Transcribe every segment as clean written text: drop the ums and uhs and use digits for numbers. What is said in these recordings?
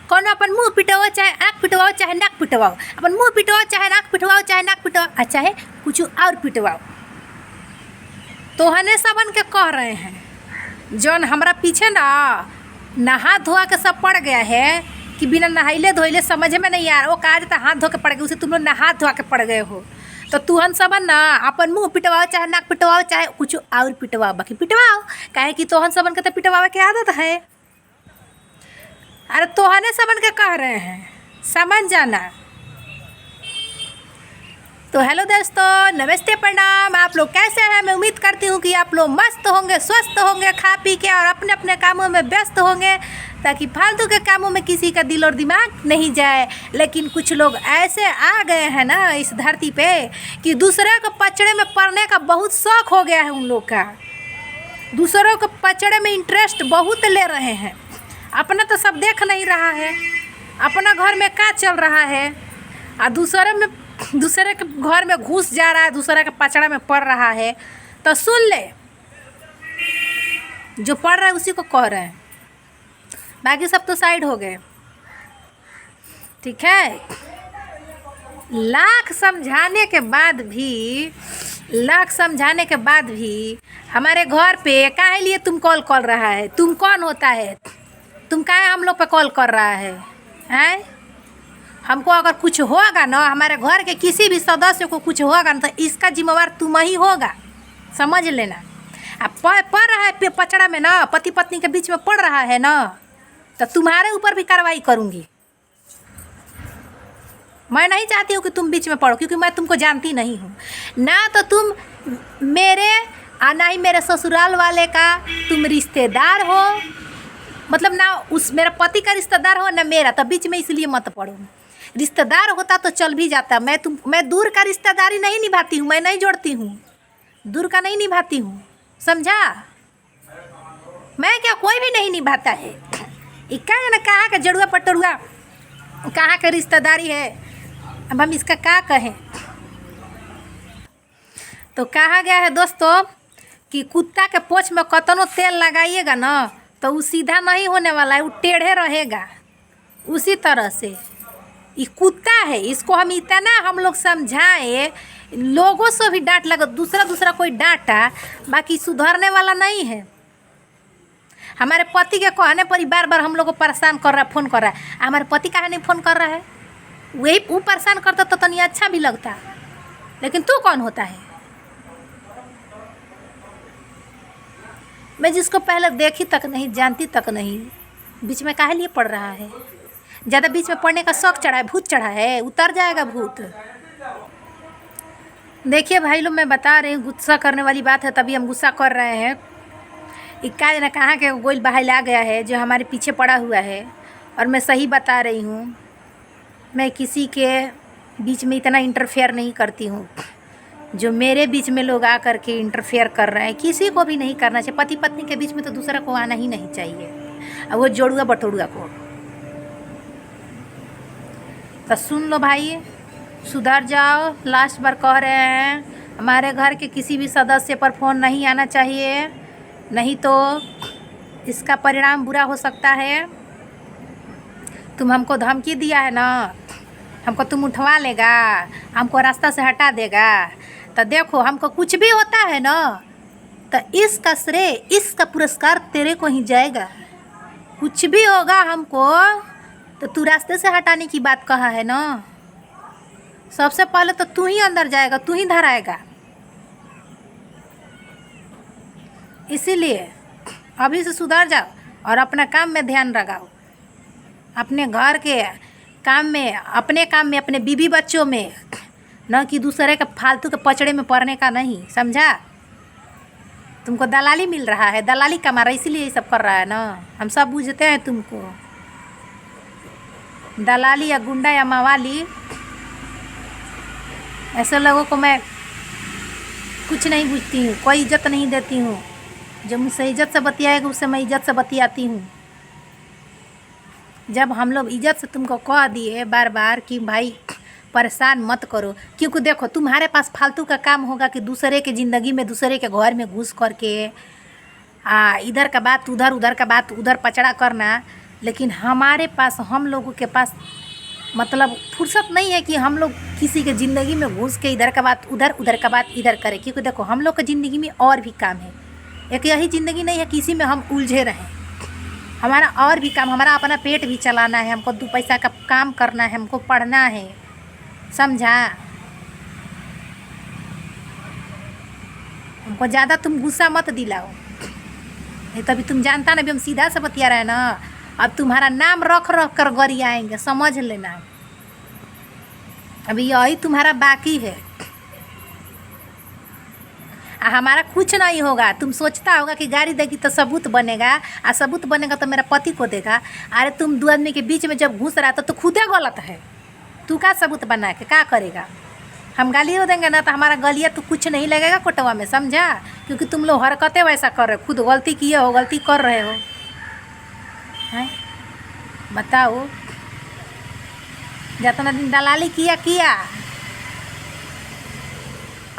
कोनो अपन मुँह पिटवाओ चाहे आँख पिटवाओ चाहे नाक पिटवाओ, अपन मुँह पिटवाओ चाहे आँख पिटवाओ चाहे नाक पिटवाओ और चाहे कुछ और पिटवाओ। तो हने सबन के कह रहे हैं जौन हमारा पीछे ना नहा धोआ के सब पड़ गया है कि बिना नहाइले धोइले समझ में नहीं आ रहा। वो कहा जाता हाथ धो के पड़ गए, उसे तुम लोग नहा धोआ के पड़ गए हो। तो तुहन सबन ना अपन मुँह पिटवाओ चाहे नाक पिटवाओ चाहे कुछ और पिटवाओ, बाकी पिटवाओ काहे कि तोहन सबन के तो पिटवावे के आदत है। अरे तोहने सबन के कह रहे हैं, समझ जाना। तो हेलो दोस्तों, नमस्ते, प्रणाम। आप लोग कैसे हैं? मैं उम्मीद करती हूँ कि आप लोग मस्त होंगे, स्वस्थ होंगे, खा पी के और अपने अपने कामों में व्यस्त होंगे, ताकि फालतू के कामों में किसी का दिल और दिमाग नहीं जाए। लेकिन कुछ लोग ऐसे आ गए हैं ना इस धरती पे कि दूसरे को पचड़े में पड़ने का बहुत शौक हो गया है उन लोग का। दूसरों को पचड़े में इंटरेस्ट बहुत ले रहे हैं। अपना तो सब देख नहीं रहा है, अपना घर में क्या चल रहा है, और दूसरे के घर में घुस जा रहा है, दूसरे के पचड़ा में पड़ रहा है। तो सुन ले, जो पढ़ रहा है उसी को कह रहे हैं, बाकी सब तो साइड हो गए। ठीक है, लाख समझाने के बाद भी हमारे घर पे काहे लिए तुम कॉल कर रहा है? तुम कौन होता है? तुम काहे हम लोग पे कॉल कर रहा है? हैं? हमको अगर कुछ होगा ना, हमारे घर के किसी भी सदस्य को कुछ होगा ना, तो इसका जिम्मेवार तुम ही होगा, समझ लेना। अब पड़ रहा है पचड़ा में ना, पति पत्नी के बीच में पड़ रहा है ना, तो तुम्हारे ऊपर भी कार्रवाई करूँगी। मैं नहीं चाहती हूँ कि तुम बीच में पड़ो, क्योंकि मैं तुमको जानती नहीं हूँ ना। तो तुम मेरे और ना ही मेरे ससुराल वाले का तुम रिश्तेदार हो, मतलब ना उस मेरा पति का रिश्तेदार हो ना मेरा, तो बीच में इसलिए मत पड़ो। रिश्तेदार होता तो चल भी जाता। मैं दूर का रिश्तेदारी नहीं निभाती हूँ, मैं नहीं जोड़ती हूँ, दूर का नहीं निभाती हूँ, समझा? मैं क्या, कोई भी नहीं निभाता है। इक्का ना कहाँ का जड़ुआ पटरुआ, कहाँ का रिश्तेदारी है, अब हम इसका क्या कहें। तो कहा गया है दोस्तों कि कुत्ता के पोंछ में कतनो तेल लगाइएगा ना तो वो सीधा नहीं होने वाला है, वो टेढ़े रहेगा। उसी तरह से ये कुत्ता है, इसको हम इतना हम लोग समझाए, लोगों से भी डांट लगा, दूसरा कोई डांटा, बाकी सुधरने वाला नहीं है। हमारे पति के कहने पर ही बार बार हम लोग को परेशान कर रहा है, फ़ोन कर रहा है। हमारे पति काहे नहीं फ़ोन कर रहा है? वही वो परेशान करता तो तनी अच्छा भी लगता। लेकिन तू कौन होता है? मैं जिसको पहले देखी तक नहीं, जानती तक नहीं, बीच में काहे लिए पड़ रहा है? ज़्यादा बीच में पड़ने का शौक चढ़ा है, भूत चढ़ा है, उतर जाएगा भूत। देखिए भाई लोग, मैं बता रही हूँ, गुस्सा करने वाली बात है, तभी हम गुस्सा कर रहे हैं। इक्का जना कहाँ के गोइल बहाइल आ गया है जो हमारे पीछे पड़ा हुआ है। और मैं सही बता रही हूँ, मैं किसी के बीच में इतना इंटरफेयर नहीं करती हूँ। जो मेरे बीच में लोग आ कर के इंटरफेयर कर रहे हैं, किसी को भी नहीं करना चाहिए। पति पत्नी के बीच में तो दूसरा को आना ही नहीं चाहिए, और वो जोड़ुआ बटोड़ुआ को। तो सुन लो भाई, सुधर जाओ। लास्ट बार कह रहे हैं, हमारे घर के किसी भी सदस्य पर फ़ोन नहीं आना चाहिए, नहीं तो इसका परिणाम बुरा हो सकता है। तुम हमको धमकी दिया है ना, हमको तुम उठवा लेगा, हमको रास्ता से हटा देगा। तो देखो, हमको कुछ भी होता है ना, तो इसका श्रेय, इसका पुरस्कार तेरे को ही जाएगा। कुछ भी होगा हमको तो तू रास्ते से हटाने की बात कहा है ना, सबसे पहले तो तू ही अंदर जाएगा, तू ही धराएगा। इसीलिए अभी से सुधर जाओ और अपना काम में ध्यान लगाओ। अपने घर के काम में, अपने काम में, अपने बीवी बच्चों में, न कि दूसरे के फालतू के पचड़े में पड़ने का नहीं, समझा? तुमको दलाली मिल रहा है, दलाली कमा रहा है, इसीलिए ये सब कर रहा है ना। हम सब बूझते हैं तुमको, दलाली या गुंडा या मवाली, ऐसे लोगों को मैं कुछ नहीं पूछती हूँ, कोई इज्जत नहीं देती हूँ। जो मुझसे इज्जत से बतियाएगा उससे मैं इज्जत से बतियाती हूँ। जब हम लोग इज्जत से तुमको कह दिए बार बार कि भाई परेशान मत करो, क्योंकि देखो तुम्हारे पास फालतू का काम होगा कि दूसरे के ज़िंदगी में, दूसरे के घर में घुस करके इधर का बात उधर, उधर का बात उधर पचड़ा करना, लेकिन हमारे पास, हम लोगों के पास मतलब फुर्सत नहीं है कि हम लोग किसी के ज़िंदगी में घुस के इधर का बात उधर, उधर का बात इधर करें। क्योंकि देखो हम लोग की ज़िंदगी में और भी काम है, एक यही ज़िंदगी नहीं है कि इसी में हम उलझे रहें। हमारा और भी काम, हमारा अपना पेट भी चलाना है, हमको 2 पैसा का काम करना है, हमको पढ़ना है, समझा। हमको ज़्यादा तुम गुस्सा मत दिलाओ, नहीं तो अभी तुम जानता ना, अभी हम सीधा से बतिया रहे ना। अब तुम्हारा नाम रख रख कर गरी आएंगे, समझ लेना। अभी यही तुम्हारा बाकी है। हमारा कुछ नहीं होगा। तुम सोचता होगा कि गाड़ी देगी तो सबूत बनेगा, और सबूत बनेगा तो मेरा पति को देगा। अरे तुम 2 आदमी के बीच में जब घुस रहा तो खुदे गलत है। तू क्या सबूत बना के क्या करेगा? हम गाली हो देंगे ना तो हमारा गलिया तो कुछ नहीं लगेगा कोटवा में, समझा। क्योंकि तुम लोग हरकतें वैसा कर रहे हो, खुद गलती किए हो, गलती कर रहे हो, हैं? बताओ, जितना दिन दलाली किया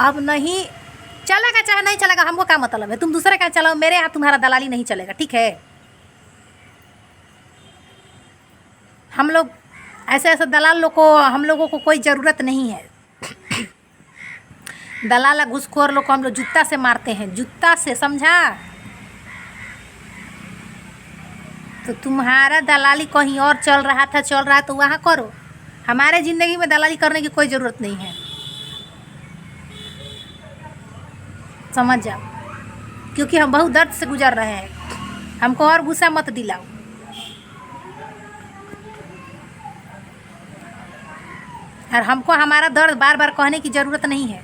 अब नहीं चलेगा, चाहे नहीं चलेगा, हमको क्या मतलब है। तुम दूसरे का चलाओ, मेरे यहाँ तुम्हारा दलाली नहीं चलेगा, ठीक है। हम लोग ऐसे दलाल लोग को, हम लोगों को कोई ज़रूरत नहीं है। दलाल घूसखोर लोग को हम लोग जूता से मारते हैं, जूता से, समझा। तो तुम्हारा दलाली कहीं और चल रहा है तो वहाँ करो। हमारे ज़िंदगी में दलाली करने की कोई ज़रूरत नहीं है, समझ जाओ। क्योंकि हम बहुत दर्द से गुजर रहे हैं, हमको और गुस्सा मत दिलाओ। और हमको हमारा दर्द बार बार कहने की ज़रूरत नहीं है,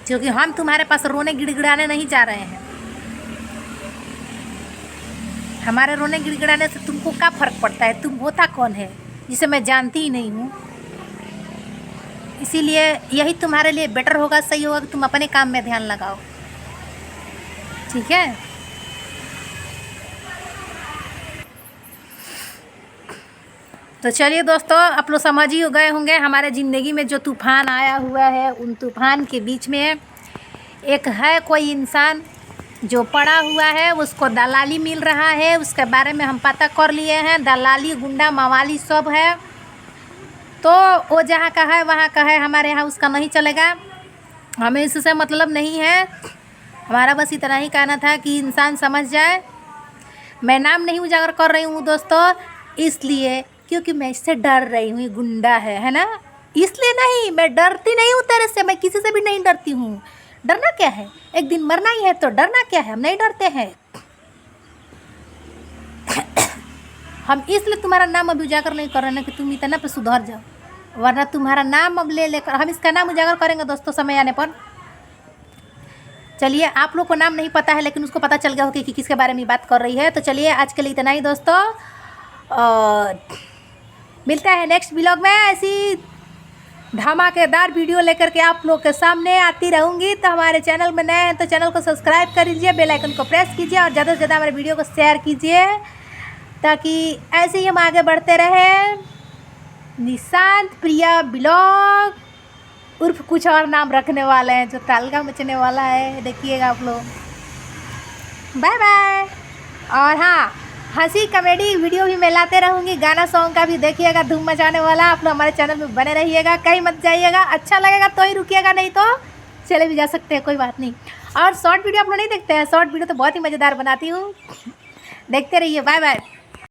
क्योंकि हम तुम्हारे पास रोने गिड़गिड़ाने नहीं जा रहे हैं। हमारे रोने गिड़गिड़ाने से तुमको क्या फ़र्क पड़ता है? तुम होता कौन है जिसे मैं जानती ही नहीं हूँ। इसीलिए यही तुम्हारे लिए बेटर होगा, सही होगा कि तुम अपने काम में ध्यान लगाओ, ठीक है। तो चलिए दोस्तों, आप लोग समझ ही गए होंगे हमारे ज़िंदगी में जो तूफ़ान आया हुआ है। उन तूफ़ान के बीच में एक है कोई इंसान जो पड़ा हुआ है, उसको दलाली मिल रहा है। उसके बारे में हम पता कर लिए हैं, दलाली, गुंडा, मवाली सब है। तो वो जहाँ का है वहाँ का है, हमारे यहाँ उसका नहीं चलेगा। हमें इससे मतलब नहीं है। हमारा बस इतना ही कहना था कि इंसान समझ जाए। मैं नाम नहीं उजागर कर रही हूँ दोस्तों, इसलिए क्योंकि मैं इससे डर रही हूँ। ये गुंडा है ना, इसलिए नहीं। मैं डरती नहीं हूँ तेरे से, मैं किसी से भी नहीं डरती हूँ। डरना क्या है, एक दिन मरना ही है, तो डरना क्या है, हम नहीं डरते हैं। हम इसलिए तुम्हारा नाम अभी उजागर नहीं कर रहे ना कि तुम इतना पे सुधर जाओ, वरना तुम्हारा नाम अब ले लेकर हम इसका नाम उजागर करेंगे दोस्तों समय आने पर। चलिए, आप लोग को नाम नहीं पता है लेकिन उसको पता चल गया हो कि किसके बारे में बात कर रही है। तो चलिए, आज के लिए इतना ही दोस्तों, और मिलता है नेक्स्ट व्लॉग में। ऐसी धमाकेदार वीडियो लेकर के आप लोग के सामने आती रहूँगी। तो हमारे चैनल में नए हैं तो चैनल को सब्सक्राइब कर लीजिए, बेल आइकन को प्रेस कीजिए और ज़्यादा से ज़्यादा हमारे वीडियो को शेयर कीजिए, ताकि ऐसे ही हम आगे बढ़ते रहें। निशांत प्रिया ब्लॉग उर्फ कुछ और नाम रखने वाले हैं, जो तालगा मचने वाला है, देखिएगा आप लोग। Bye bye. और हाँ, हंसी कॉमेडी वीडियो भी मैं लाते रहूँगी, गाना सॉन्ग का भी देखिएगा, धूम मचाने वाला। आप लोग हमारे चैनल में बने रहिएगा, कहीं मत जाइएगा। अच्छा लगेगा तो ही रुकिएगा, नहीं तो चले भी जा सकते हैं, कोई बात नहीं। और शॉर्ट वीडियो आप लोग नहीं देखते हैं? शॉर्ट वीडियो तो बहुत ही मज़ेदार बनाती हूँ, देखते रहिए। Bye bye.